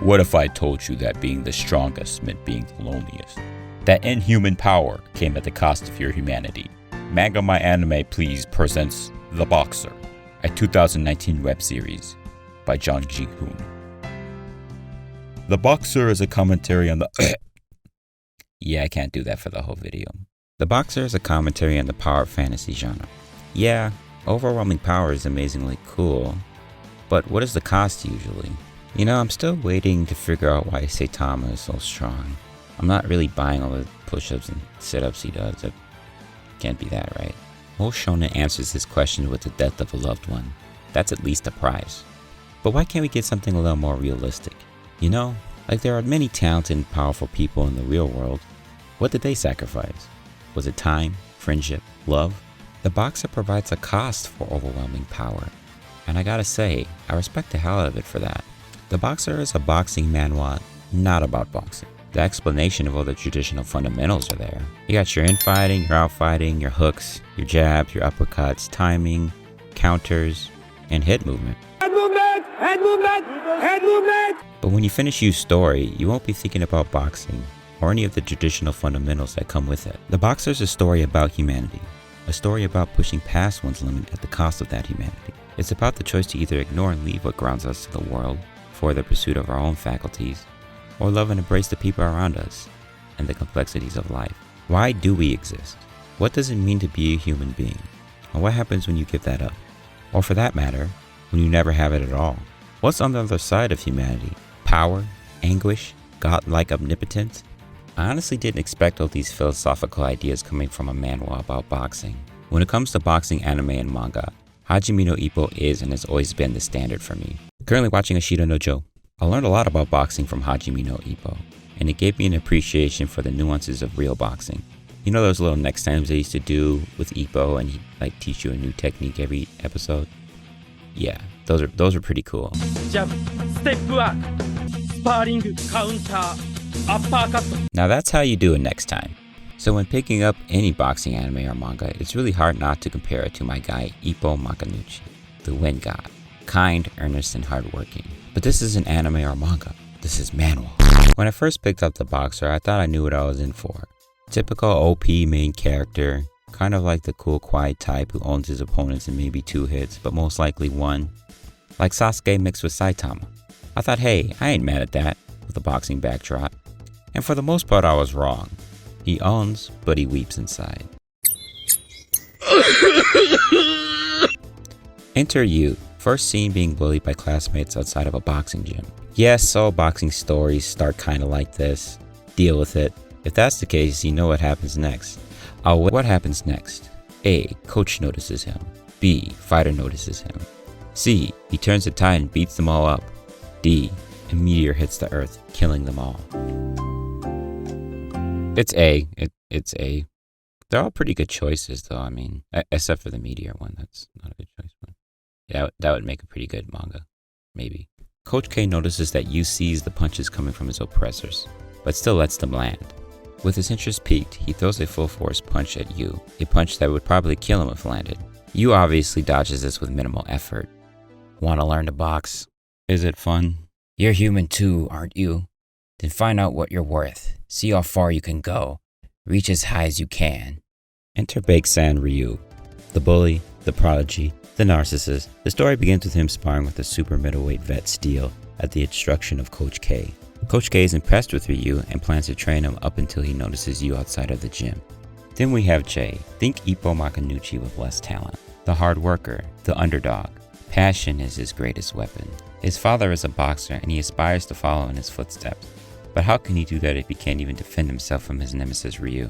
What if I told you that being the strongest meant being the loneliest? That inhuman power came at the cost of your humanity. Manga My Anime Please presents The Boxer, a 2019 web series by Ji-Hoon. The Boxer is a commentary on the Yeah, I can't do that for the whole video. The Boxer is a commentary on the power of fantasy genre. Yeah, overwhelming power is amazingly cool, but what is the cost usually? You know, I'm still waiting to figure out why Saitama is so strong. I'm not really buying all the push-ups and sit-ups he does. It can't be that, right? Most shonen answers this question with the death of a loved one. That's at least a prize. But why can't we get something a little more realistic? You know, like there are many talented and powerful people in the real world. What did they sacrifice? Was it time, friendship, love? The Boxer provides a cost for overwhelming power. And I gotta say, I respect the hell out of it for that. The Boxer is a boxing manhwa, not about boxing. The explanation of all the traditional fundamentals are there. You got your infighting, your outfighting, your hooks, your jabs, your uppercuts, timing, counters, and hit movement. Head movement! Head movement! Head movement! But when you finish Yu's story, you won't be thinking about boxing or any of the traditional fundamentals that come with it. The Boxer is a story about humanity, a story about pushing past one's limit at the cost of that humanity. It's about the choice to either ignore and leave what grounds us to the world for the pursuit of our own faculties, or love and embrace the people around us and the complexities of life. Why do we exist? What does it mean to be a human being? And what happens when you give that up? Or for that matter, when you never have it at all? What's on the other side of humanity? Power? Anguish? Godlike omnipotence? I honestly didn't expect all these philosophical ideas coming from a manhwa about boxing. When it comes to boxing anime and manga, Hajime no Ippo is and has always been the standard for me. Currently watching Ashita no Joe. I learned a lot about boxing from Hajime no Ippo, and it gave me an appreciation for the nuances of real boxing. You know those little next times they used to do with Ippo and he'd teach you a new technique every episode? Yeah, those are pretty cool. Jab, step back, sparring, counter, uppercut. Now that's how you do it next time. So when picking up any boxing anime or manga, it's really hard not to compare it to my guy Ippo Makanuchi, the Wind God. Kind, earnest, and hardworking. But this isn't anime or manga. This is manhwa. When I first picked up The Boxer, I thought I knew what I was in for. Typical OP main character, kind of like the cool quiet type who owns his opponents in maybe 2 hits, but most likely 1. Like Sasuke mixed with Saitama. I thought, hey, I ain't mad at that, with a boxing backdrop. And for the most part, I was wrong. He owns, but he weeps inside. Enter Yu. First seen being bullied by classmates outside of a boxing gym. Yes, all boxing stories start kinda like this. Deal with it. If that's the case, you know what happens next. What happens next? A. Coach notices him. B. Fighter notices him. C. He turns the tide and beats them all up. D. A meteor hits the earth, killing them all. It's A. It's A. They're all pretty good choices though, I mean, except for the meteor one, that's not a good choice. Yeah, that would make a pretty good manga. Maybe. Coach K notices that Yu sees the punches coming from his oppressors, but still lets them land. With his interest piqued, he throws a full force punch at Yu, a punch that would probably kill him if landed. Yu obviously dodges this with minimal effort. Want to learn to box? Is it fun? You're human too, aren't you? Then find out what you're worth. See how far you can go. Reach as high as you can. Enter Bake-san Ryu, the bully, the prodigy, the narcissist. The story begins with him sparring with a super middleweight vet Steel at the instruction of Coach K. Coach K is impressed with Ryu and plans to train him up until he notices Yu outside of the gym. Then we have Jay. Think Ippo Makanuchi with less talent. The hard worker, the underdog. Passion is his greatest weapon. His father is a boxer and he aspires to follow in his footsteps. But how can he do that if he can't even defend himself from his nemesis Ryu?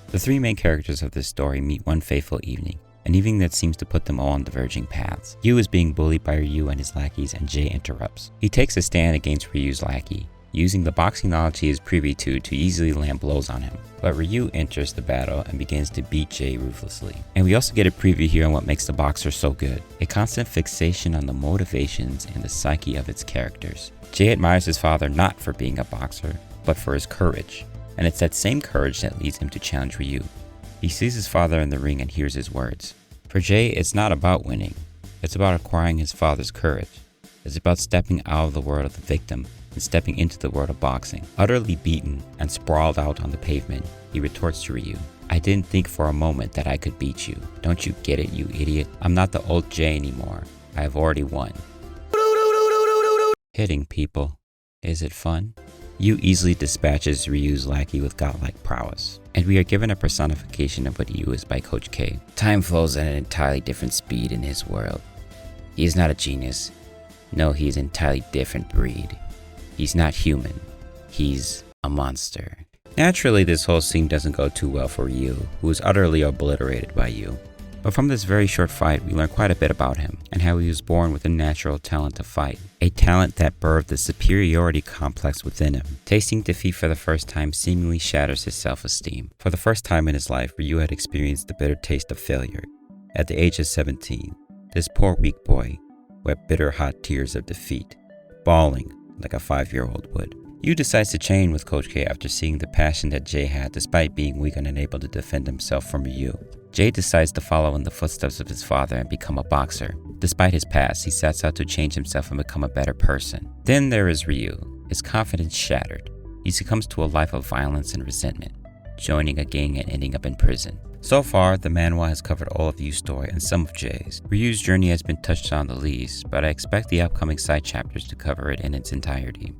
The 3 main characters of this story meet one fateful evening. An evening that seems to put them all on diverging paths. Yu is being bullied by Ryu and his lackeys and Jay interrupts. He takes a stand against Ryu's lackey, using the boxing knowledge he is privy to easily land blows on him. But Ryu enters the battle and begins to beat Jay ruthlessly. And we also get a preview here on what makes The Boxer so good. A constant fixation on the motivations and the psyche of its characters. Jay admires his father not for being a boxer, but for his courage. And it's that same courage that leads him to challenge Ryu. He sees his father in the ring and hears his words. For Jay, it's not about winning. It's about acquiring his father's courage. It's about stepping out of the world of the victim and stepping into the world of boxing. Utterly beaten and sprawled out on the pavement, he retorts to Ryu, "I didn't think for a moment that I could beat you. Don't you get it, you idiot? I'm not the old Jay anymore. I have already won." Hitting people. Is it fun? Yu easily dispatches Ryu's lackey with godlike prowess, and we are given a personification of what Yu is by Coach K. Time flows at an entirely different speed in his world. He is not a genius. No, he is an entirely different breed. He's not human. He's a monster. Naturally, this whole scene doesn't go too well for Ryu, who is utterly obliterated by Yu. But from this very short fight, we learn quite a bit about him, and how he was born with a natural talent to fight. A talent that birthed the superiority complex within him. Tasting defeat for the first time seemingly shatters his self-esteem. For the first time in his life, Ryu had experienced the bitter taste of failure. At the age of 17, this poor weak boy wept bitter hot tears of defeat, bawling like a 5-year-old would. Yu decides to train with Coach K after seeing the passion that Jay had despite being weak and unable to defend himself from Ryu. Jay decides to follow in the footsteps of his father and become a boxer. Despite his past, he sets out to change himself and become a better person. Then there is Ryu, his confidence shattered. He succumbs to a life of violence and resentment, joining a gang and ending up in prison. So far, the manhwa has covered all of Yu's story and some of Jay's. Ryu's journey has been touched on the least, but I expect the upcoming side chapters to cover it in its entirety.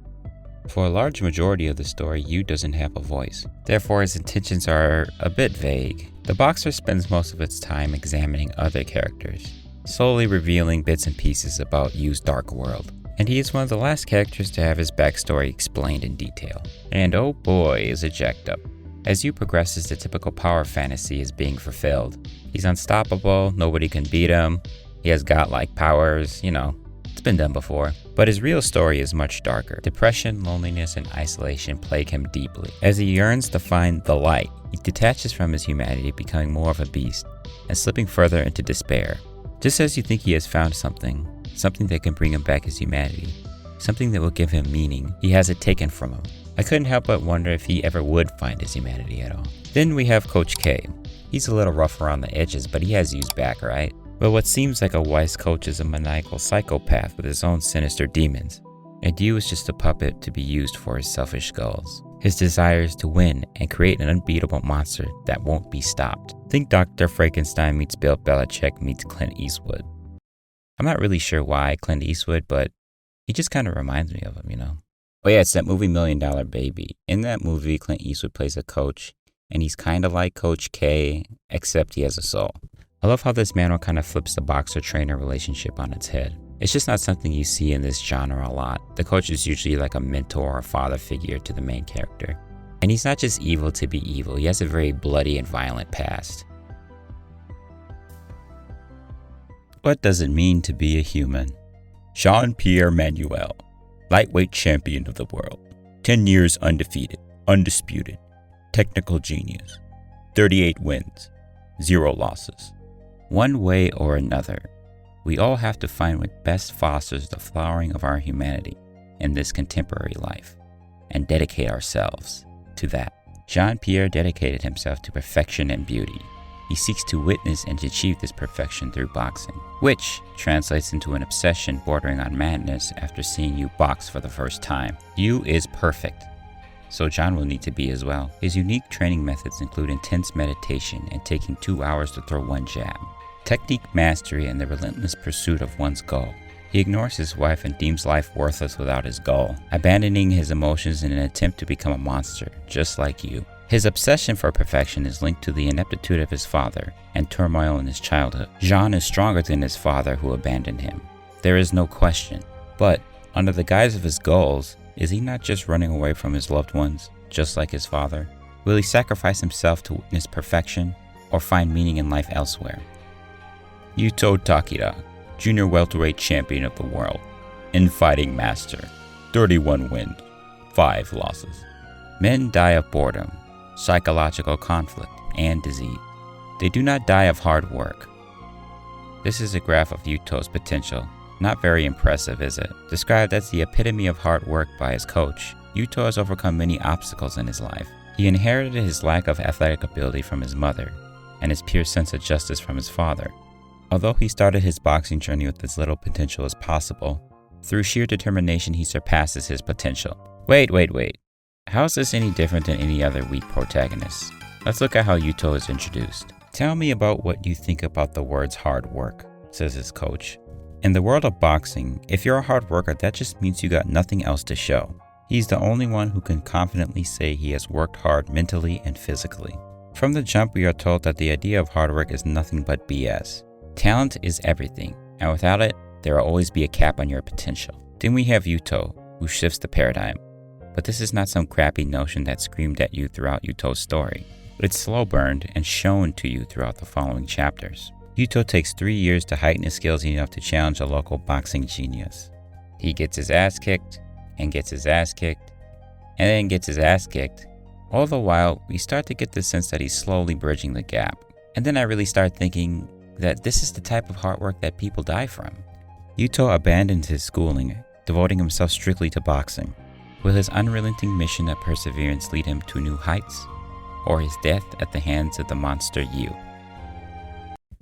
For a large majority of the story, Yu doesn't have a voice. Therefore, his intentions are a bit vague. The boxer spends most of its time examining other characters, slowly revealing bits and pieces about Yu's dark world. And he is one of the last characters to have his backstory explained in detail. And oh boy, is it jacked up. As Yu progresses, the typical power fantasy is being fulfilled. He's unstoppable, nobody can beat him, he has godlike powers, it's been done before. But his real story is much darker. Depression, loneliness, and isolation plague him deeply. As he yearns to find the light, he detaches from his humanity, becoming more of a beast, and slipping further into despair. Just as you think he has found something that can bring him back his humanity, something that will give him meaning, he has it taken from him. I couldn't help but wonder if he ever would find his humanity at all. Then we have Coach K. He's a little rough around the edges, but he has Yu's back, right? But what seems like a wise coach is a maniacal psychopath with his own sinister demons, and Yu is just a puppet to be used for his selfish goals. His desire is to win and create an unbeatable monster that won't be stopped. Think Dr. Frankenstein meets Bill Belichick meets Clint Eastwood. I'm not really sure why Clint Eastwood, but he just kind of reminds me of him, Oh yeah, it's that movie $1 Million Baby. In that movie, Clint Eastwood plays a coach, and he's kind of like Coach K, except he has a soul. I love how this manual kind of flips the boxer-trainer relationship on its head. It's just not something you see in this genre a lot. The coach is usually like a mentor or father figure to the main character. And he's not just evil to be evil, he has a very bloody and violent past. What does it mean to be a human? Jean-Pierre Manuel, lightweight champion of the world. 10 years undefeated, undisputed, technical genius. 38 wins, 0 losses. One way or another, we all have to find what best fosters the flowering of our humanity in this contemporary life, and dedicate ourselves to that. Jean-Pierre dedicated himself to perfection and beauty. He seeks to witness and to achieve this perfection through boxing, which translates into an obsession bordering on madness after seeing Yu box for the first time. Yu is perfect, so John will need to be as well. His unique training methods include intense meditation and taking 2 hours to throw 1 jab, technique mastery, and the relentless pursuit of one's goal. He ignores his wife and deems life worthless without his goal, abandoning his emotions in an attempt to become a monster, just like Yu. His obsession for perfection is linked to the ineptitude of his father and turmoil in his childhood. Jean is stronger than his father who abandoned him. There is no question. But, under the guise of his goals, is he not just running away from his loved ones, just like his father? Will he sacrifice himself to witness perfection, or find meaning in life elsewhere? Yuto Takeda, junior welterweight champion of the world, infighting master, 31 wins, 5 losses. Men die of boredom, psychological conflict, and disease. They do not die of hard work. This is a graph of Yuto's potential. Not very impressive, is it? Described as the epitome of hard work by his coach, Yuto has overcome many obstacles in his life. He inherited his lack of athletic ability from his mother, and his pure sense of justice from his father. Although he started his boxing journey with as little potential as possible, Through sheer determination, he surpasses his potential. Wait. How is this any different than any other weak protagonist? Let's look at how Yuto is introduced. Tell me about what you think about the words hard work, says his coach. In the world of boxing, if you're a hard worker, that just means you got nothing else to show. He's the only one who can confidently say he has worked hard mentally and physically. From the jump, we are told that the idea of hard work is nothing but BS. Talent is everything, and without it, there will always be a cap on your potential. Then we have Yuto, who shifts the paradigm. But this is not some crappy notion that screamed at you throughout Yuto's story. It's slow burned and shown to you throughout the following chapters. Yuto takes 3 years to heighten his skills enough to challenge a local boxing genius. He gets his ass kicked, and gets his ass kicked, and then gets his ass kicked. All the while, we start to get the sense that he's slowly bridging the gap. And then I really start thinking that this is the type of hard work that people die from. Yuto abandoned his schooling, devoting himself strictly to boxing. Will his unrelenting mission of perseverance lead him to new heights, or his death at the hands of the monster Yu?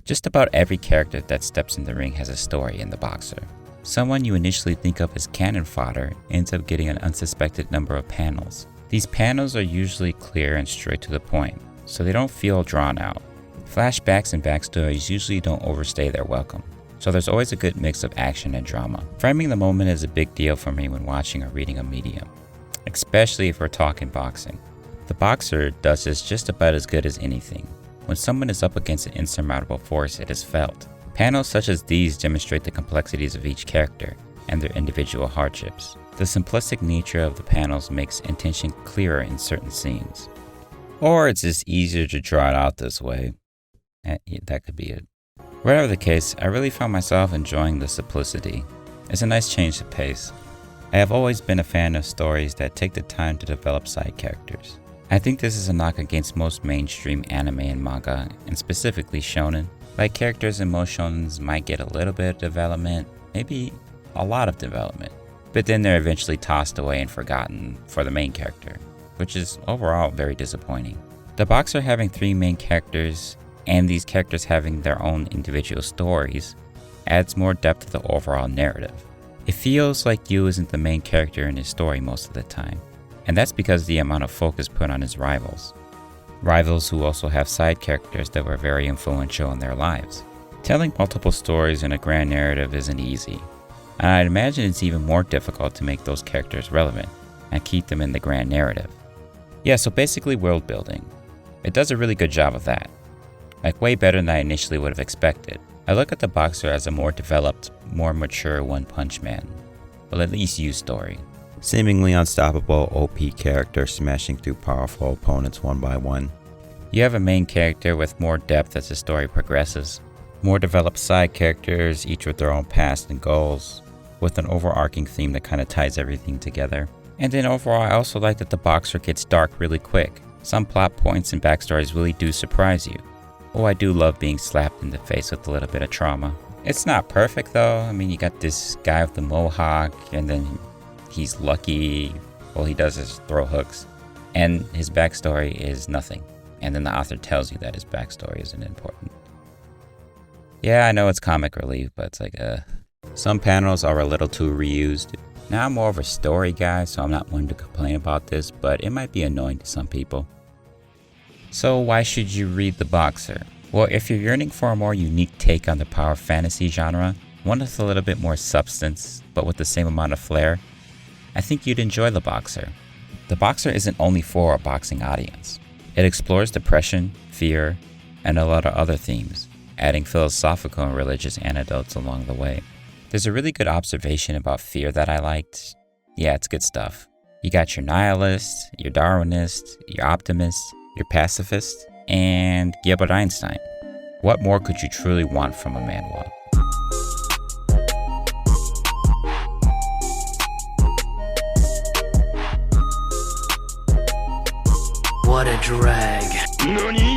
Just about every character that steps in the ring has a story in The Boxer. Someone you initially think of as cannon fodder ends up getting an unsuspected number of panels. These panels are usually clear and straight to the point, so they don't feel drawn out. Flashbacks and backstories usually don't overstay their welcome, so there's always a good mix of action and drama. Framing the moment is a big deal for me when watching or reading a medium, especially if we're talking boxing. The Boxer does this just about as good as anything. When someone is up against an insurmountable force, it is felt. Panels such as these demonstrate the complexities of each character and their individual hardships. The simplistic nature of the panels makes intention clearer in certain scenes. Or it's just easier to draw it out this way. That could be it. Whatever the case, I really found myself enjoying the simplicity. It's a nice change of pace. I have always been a fan of stories that take the time to develop side characters. I think this is a knock against most mainstream anime and manga, and specifically shonen. Like characters in most shonens might get a little bit of development, maybe a lot of development, but then they're eventually tossed away and forgotten for the main character, which is overall very disappointing. The Boxer having 3 main characters, and these characters having their own individual stories, adds more depth to the overall narrative. It feels like Yu isn't the main character in his story most of the time, and that's because of the amount of focus put on his rivals. Rivals who also have side characters that were very influential in their lives. Telling multiple stories in a grand narrative isn't easy, and I'd imagine it's even more difficult to make those characters relevant and keep them in the grand narrative. Yeah, so basically world building. It does a really good job of that. Like way better than I initially would have expected. I look at the Boxer as a more developed, more mature One Punch Man. Well, at least Yu's story. Seemingly unstoppable OP character smashing through powerful opponents one by one. You have a main character with more depth as the story progresses. More developed side characters, each with their own past and goals, with an overarching theme that kind of ties everything together. And then overall, I also like that the Boxer gets dark really quick. Some plot points and backstories really do surprise you. Oh, I do love being slapped in the face with a little bit of trauma. It's not perfect though. I mean, you got this guy with the mohawk, and then he's lucky. All he does is throw hooks. And his backstory is nothing. And then the author tells you that his backstory isn't important. Yeah, I know it's comic relief, but it's like, some panels are a little too reused. Now I'm more of a story guy, so I'm not one to complain about this, but it might be annoying to some people. So why should you read The Boxer? Well, if you're yearning for a more unique take on the power fantasy genre, one with a little bit more substance, but with the same amount of flair, I think you'd enjoy The Boxer. The Boxer isn't only for a boxing audience. It explores depression, fear, and a lot of other themes, adding philosophical and religious anecdotes along the way. There's a really good observation about fear that I liked. Yeah, it's good stuff. You got your nihilist, your Darwinist, your optimist, your pacifist, and Gilbert Einstein. What more could you truly want from a manhwa? What a drag. NANI?